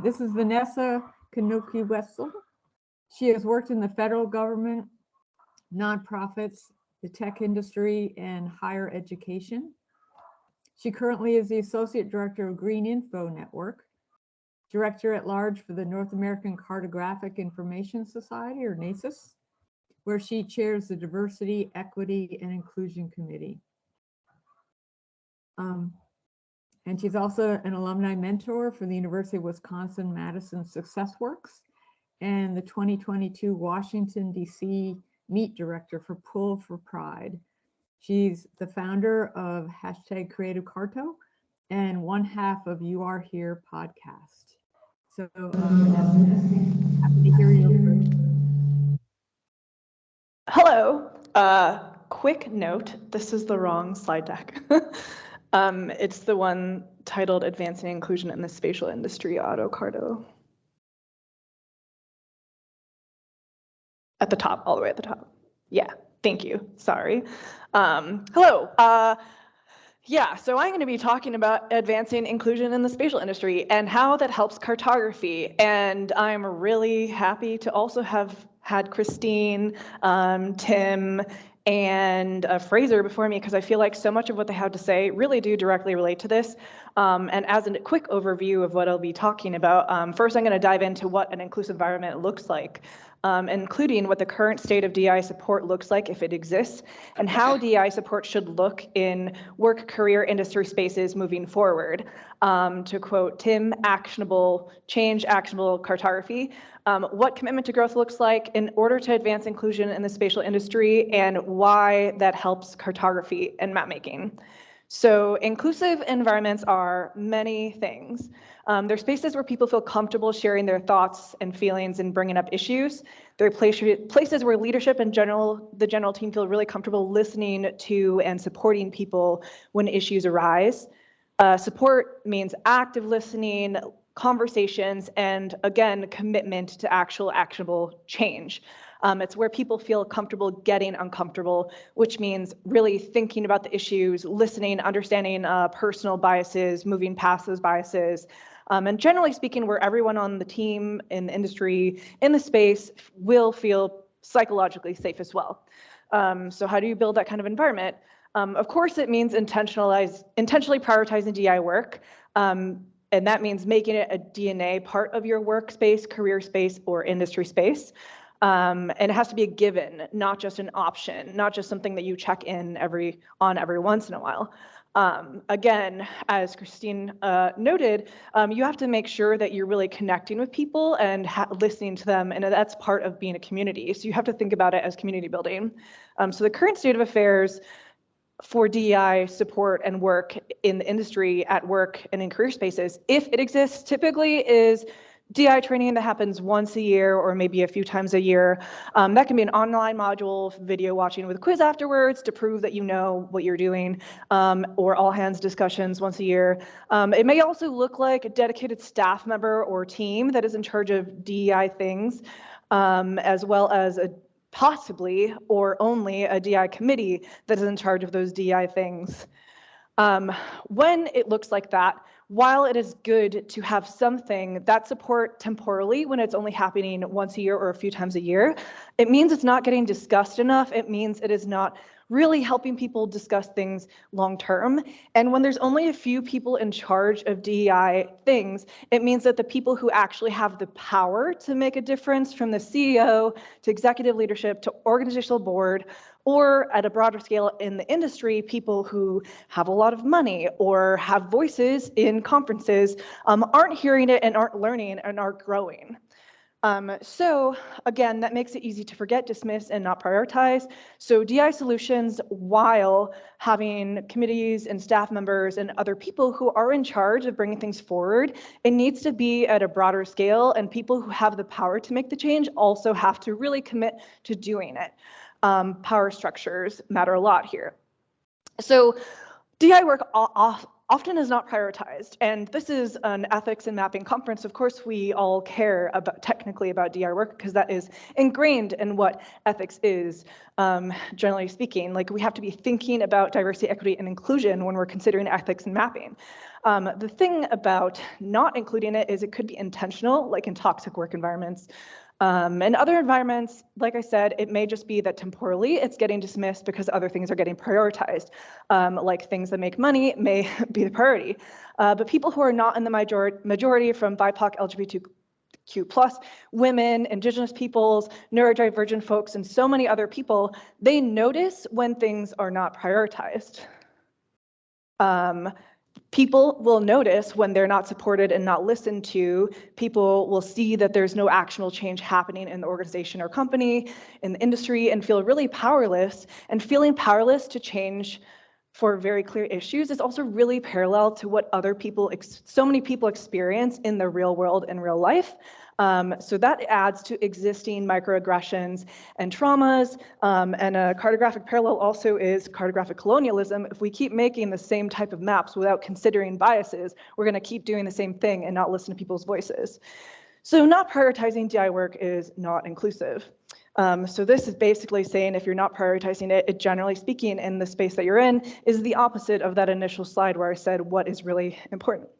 This is Vanessa Knoppke-Wetzel. She has worked in the federal government, nonprofits, the tech industry, and higher education. She currently is the Associate Director of Green Info Network, Director at Large for the North American Cartographic Information Society, or NACIS, where she chairs the Diversity, Equity, and Inclusion Committee. And she's also an alumni mentor for the University of Wisconsin-Madison SuccessWorks and the 2022 Washington, D.C. Meet Director for Pull for Pride. She's the founder of #CreativeCarto and one half of You Are Here podcast. So happy to hear you. Hello. Quick note, this is the wrong slide deck. It's the one titled Advancing Inclusion in the Spatial Industry, AutoCarto. At the top, all the way at the top. Yeah, thank you, sorry. Hello. Yeah, so I'm going to be talking about advancing inclusion in the spatial industry and how that helps cartography. And I'm really happy to also have had Christine, Tim, and Fraser before me, because I feel like so much of what they have to say really do directly relate to this. And as a quick overview of what I'll be talking about, first I'm going to dive into what an inclusive environment looks like, including what the current state of DI support looks like if it exists, and how DI support should look in work, career, industry spaces moving forward. To quote Tim, actionable change, actionable cartography. What commitment to growth looks like in order to advance inclusion in the spatial industry, and why that helps cartography and mapmaking. So inclusive environments are many things. They're spaces where people feel comfortable sharing their thoughts and feelings and bringing up issues. They're places where leadership and the general team feel really comfortable listening to and supporting people when issues arise. Support means active listening, conversations, and again, commitment to actual actionable change. It's where people feel comfortable getting uncomfortable, which means really thinking about the issues, listening, understanding personal biases, moving past those biases, and generally speaking, where everyone on the team, in the industry, in the space will feel psychologically safe as well. So how do you build that kind of environment? Of course, it means intentionally prioritizing DI work. And that means making it a DNA part of your workspace, career space, or industry space. And it has to be a given, not just an option, not just something that you check in every once in a while. Again, as Christine noted, you have to make sure that you're really connecting with people and listening to them, and that's part of being a community. So you have to think about it as community building. So the current state of affairs for DEI support and work in the industry, at work, and in career spaces, if it exists, typically is DI training that happens once a year or maybe a few times a year. That can be an online module, video watching with a quiz afterwards to prove that you know what you're doing, or all hands discussions once a year. It may also look like a dedicated staff member or team that is in charge of DEI things, as well as possibly or only a DI committee that is in charge of those DI things. When it looks like that, while it is good to have something that support temporally when it's only happening once a year or a few times a year, it means it's not getting discussed enough. It means it is not really helping people discuss things long term. And when there's only a few people in charge of DEI things, it means that the people who actually have the power to make a difference, from the CEO to executive leadership to organizational board, or at a broader scale in the industry, people who have a lot of money or have voices in conferences, aren't hearing it and aren't learning and aren't growing. So again, that makes it easy to forget, dismiss, and not prioritize. So DI solutions, while having committees and staff members and other people who are in charge of bringing things forward, it needs to be at a broader scale, and people who have the power to make the change also have to really commit to doing it. Power structures matter a lot here. So DI work often is not prioritized. And this is an ethics and mapping conference. Of course, we all care about technically about DI work because that is ingrained in what ethics is, generally speaking. Like, we have to be thinking about diversity, equity, and inclusion when we're considering ethics and mapping. The thing about not including it is it could be intentional, like in toxic work environments. In other environments, like I said, it may just be that temporally it's getting dismissed because other things are getting prioritized, like things that make money may be the priority. But people who are not in the majority from BIPOC, LGBTQ+, women, indigenous peoples, neurodivergent folks, and so many other people, they notice when things are not prioritized. People will notice when they're not supported and not listened to. People will see that there's no actionable change happening in the organization or company, in the industry, and feel really powerless. And feeling powerless to change for very clear issues is also really parallel to what other people, so many people experience in the real world and real life. So that adds to existing microaggressions and traumas. And a cartographic parallel also is cartographic colonialism. If we keep making the same type of maps without considering biases, we're going to keep doing the same thing and not listen to people's voices. So not prioritizing DI work is not inclusive. So this is basically saying if you're not prioritizing it, generally speaking, in the space that you're in, is the opposite of that initial slide where I said what is really important.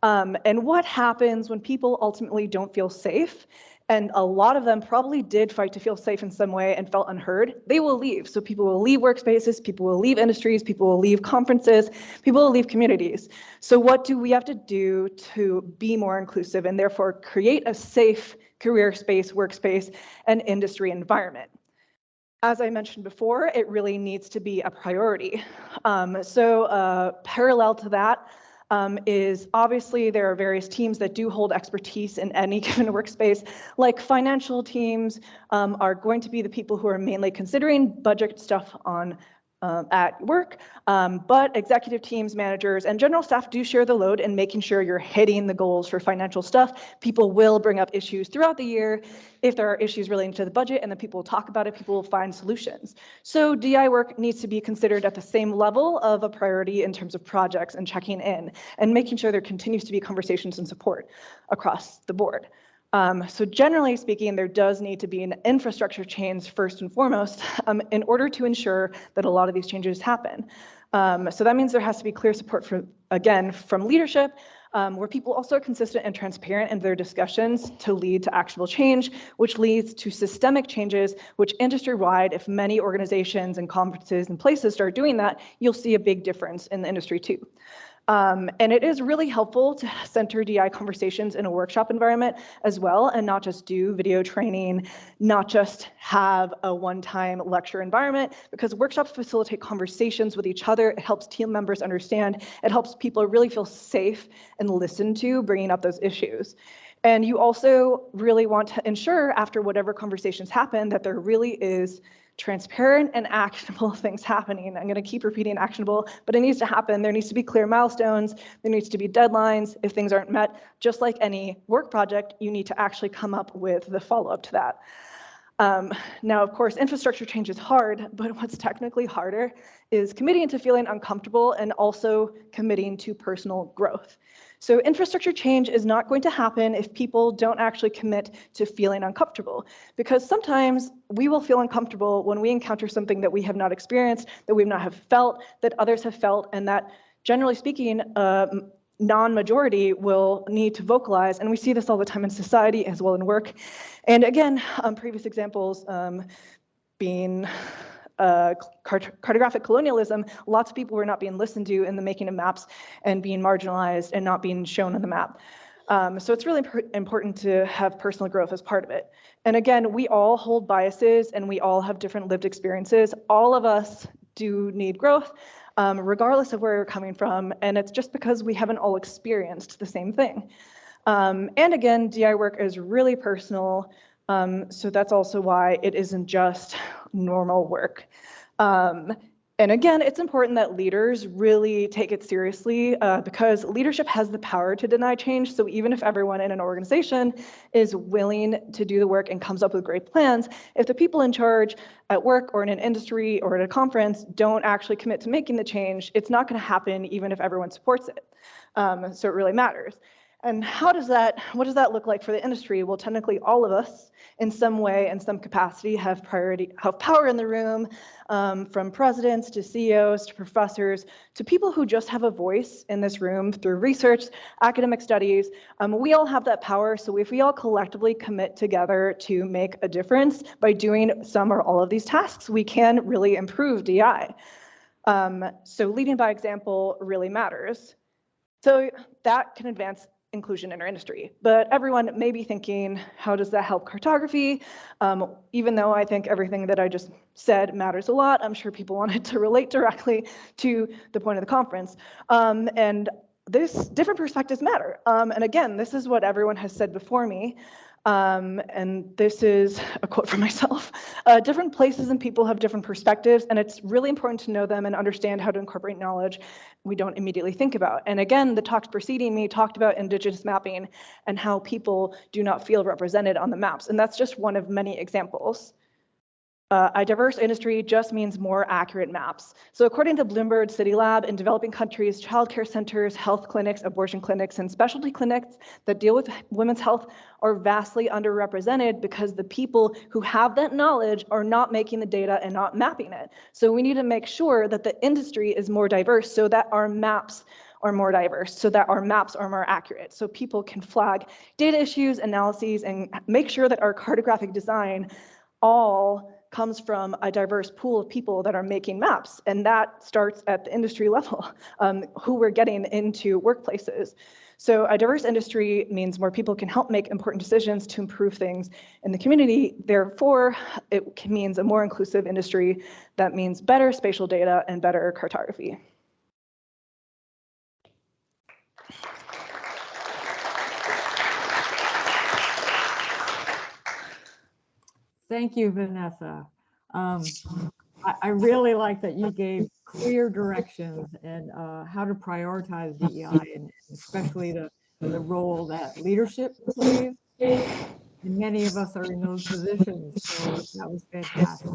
And what happens when people ultimately don't feel safe, and a lot of them probably did fight to feel safe in some way and felt unheard, they will leave. So people will leave workspaces, people will leave industries, people will leave conferences, people will leave communities. So what do we have to do to be more inclusive and therefore create a safe career space, workspace, and industry environment? As I mentioned before, it really needs to be a priority. Parallel to that, is obviously there are various teams that do hold expertise in any given workspace. Like financial teams are going to be the people who are mainly considering budget stuff on at work, but executive teams, managers, and general staff do share the load in making sure you're hitting the goals for financial stuff. People will bring up issues throughout the year. If there are issues relating to the budget, and then people will talk about it, people will find solutions. So DI work needs to be considered at the same level of a priority in terms of projects and checking in, and making sure there continues to be conversations and support across the board. So generally speaking, there does need to be an infrastructure change first and foremost in order to ensure that a lot of these changes happen. So that means there has to be clear support from leadership, where people also are consistent and transparent in their discussions to lead to actionable change, which leads to systemic changes, which industry-wide, if many organizations and conferences and places start doing that, you'll see a big difference in the industry too. And it is really helpful to center DI conversations in a workshop environment as well, and not just do video training, not just have a one-time lecture environment, because workshops facilitate conversations with each other. It helps team members understand. It helps people really feel safe and listened to, bringing up those issues. And you also really want to ensure after whatever conversations happen that there really is transparent and actionable things happening. I'm going to keep repeating actionable, but it needs to happen. There needs to be clear milestones. There needs to be deadlines. If things aren't met, just like any work project, you need to actually come up with the follow-up to that. Now, of course, infrastructure change is hard, but what's technically harder is committing to feeling uncomfortable and also committing to personal growth. So infrastructure change is not going to happen if people don't actually commit to feeling uncomfortable, because sometimes we will feel uncomfortable when we encounter something that we have not experienced, that we've not have felt, that others have felt, and that, generally speaking, non-majority will need to vocalize, and we see this all the time in society as well in work. And again, previous examples being cartographic colonialism, lots of people were not being listened to in the making of maps and being marginalized and not being shown on the map. So it's really important to have personal growth as part of it. And again, we all hold biases and we all have different lived experiences. All of us do need growth, regardless of where you're coming from. And it's just because we haven't all experienced the same thing. And again, DI work is really personal. So that's also why it isn't just normal work. And again, it's important that leaders really take it seriously because leadership has the power to deny change. So even if everyone in an organization is willing to do the work and comes up with great plans, if the people in charge at work or in an industry or at a conference don't actually commit to making the change, it's not going to happen even if everyone supports it. So it really matters. And what does that look like for the industry? Well, technically all of us in some way, in some capacity, have power in the room, from presidents to CEOs to professors to people who just have a voice in this room through research, academic studies. We all have that power, so if we all collectively commit together to make a difference by doing some or all of these tasks, we can really improve DI. So leading by example really matters. So that can advance inclusion in our industry. But everyone may be thinking, how does that help cartography? Even though I think everything that I just said matters a lot, I'm sure people wanted to relate directly to the point of the conference. And this different perspectives matter. And again, this is what everyone has said before me. And this is a quote from myself. Different places and people have different perspectives, and it's really important to know them and understand how to incorporate knowledge we don't immediately think about. And again, the talks preceding me talked about Indigenous mapping and how people do not feel represented on the maps. And that's just one of many examples. A diverse industry just means more accurate maps. So according to Bloomberg City Lab, in developing countries, childcare centers, health clinics, abortion clinics, and specialty clinics that deal with women's health are vastly underrepresented because the people who have that knowledge are not making the data and not mapping it. So we need to make sure that the industry is more diverse so that our maps are more diverse, so that our maps are more accurate, so people can flag data issues, analyses, and make sure that our cartographic design all comes from a diverse pool of people that are making maps. And that starts at the industry level, who we're getting into workplaces. So a diverse industry means more people can help make important decisions to improve things in the community. Therefore, it means a more inclusive industry that means better spatial data and better cartography. Thank you, Vanessa. I really like that you gave clear directions and how to prioritize DEI, and especially the role that leadership plays. And many of us are in those positions, so that was fantastic.